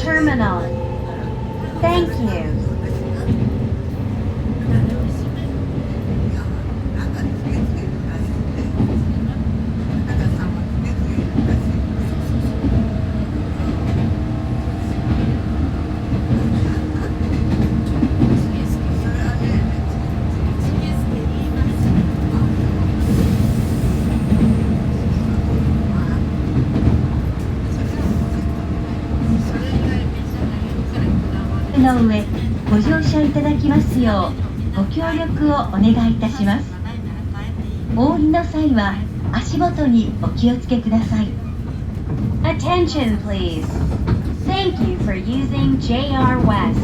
terminal. Thank you. の上ご乗車いただきますようご協力をお願いいたします。お降りの際は足元にお気をつけください。Attention please. Thank you for using JR West.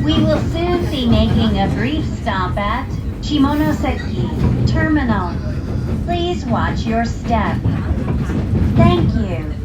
We will soon be making a brief stop at Shimonoseki Terminal. Please watch your step. Thank you.